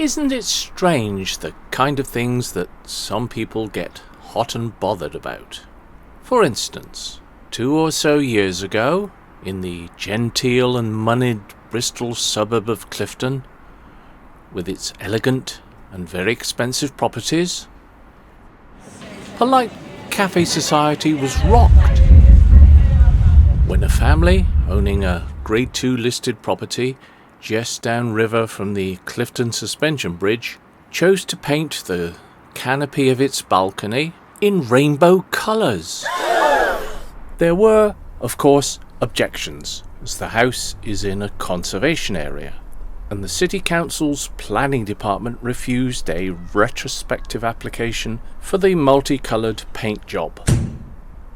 Isn't it strange the kind of things that some people get hot and bothered about? For instance, 2 or so years ago, in the genteel and moneyed Bristol suburb of Clifton, with its elegant and very expensive properties, polite cafe society was rocked when a family owning a Grade 2 listed property just downriver from the Clifton suspension bridge chose to paint the canopy of its balcony in rainbow colours. There were, of course, objections, as the house is in a conservation area, and the City Council's planning department refused a retrospective application for the multicoloured paint job.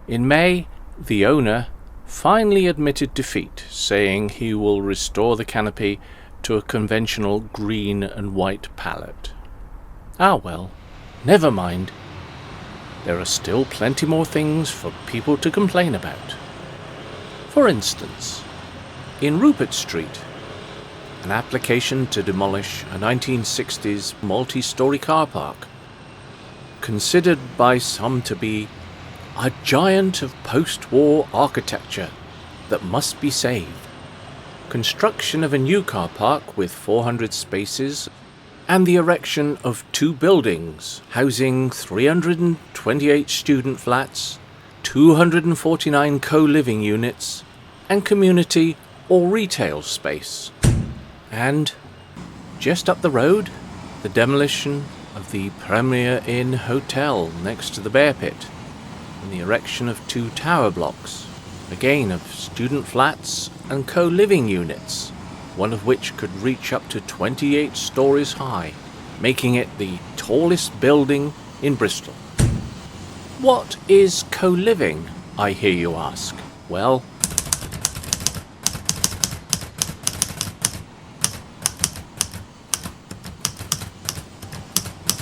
In May, the owner finally admitted defeat, saying he will restore the canopy to a conventional green and white palette. Ah well, never mind. There are still plenty more things for people to complain about. For instance, in Rupert Street, an application to demolish a 1960s multi-storey car park, considered by some to be a giant of post-war architecture that must be saved. Construction of a new car park with 400 spaces and the erection of 2 buildings housing 328 student flats, 249 co-living units and community or retail space. And just up the road, the demolition of the Premier Inn Hotel next to the Bear Pit, and the erection of 2 tower blocks, again of student flats and co-living units, one of which could reach up to 28 stories high, making it the tallest building in Bristol. What is co-living, I hear you ask? Well,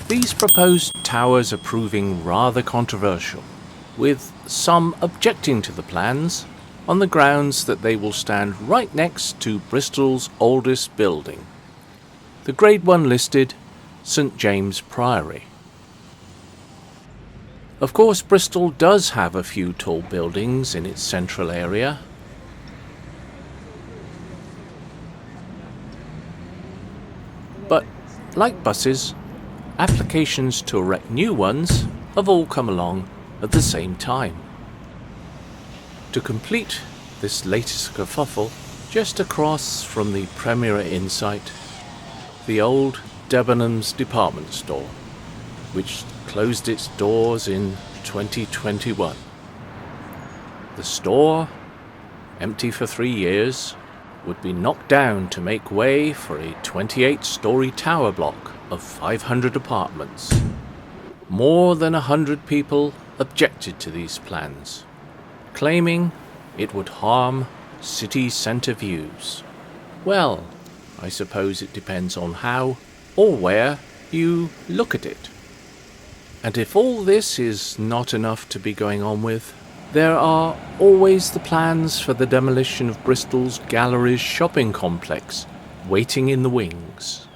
these proposed towers are proving rather controversial, with some objecting to the plans on the grounds that they will stand right next to Bristol's oldest building, the Grade 1 listed St James Priory. Of course, Bristol does have a few tall buildings in its central area, but like buses, applications to erect new ones have all come along at the same time. To complete this latest kerfuffle, just across from the Premier Inn site, the old Debenhams department store, which closed its doors in 2021. The store, empty for 3 years, would be knocked down to make way for a 28-storey tower block of 500 apartments. More than 100 people objected to these plans, claiming it would harm city centre views. Well, I suppose it depends on how or where you look at it. And if all this is not enough to be going on with, there are always the plans for the demolition of Bristol's Galleries shopping complex waiting in the wings.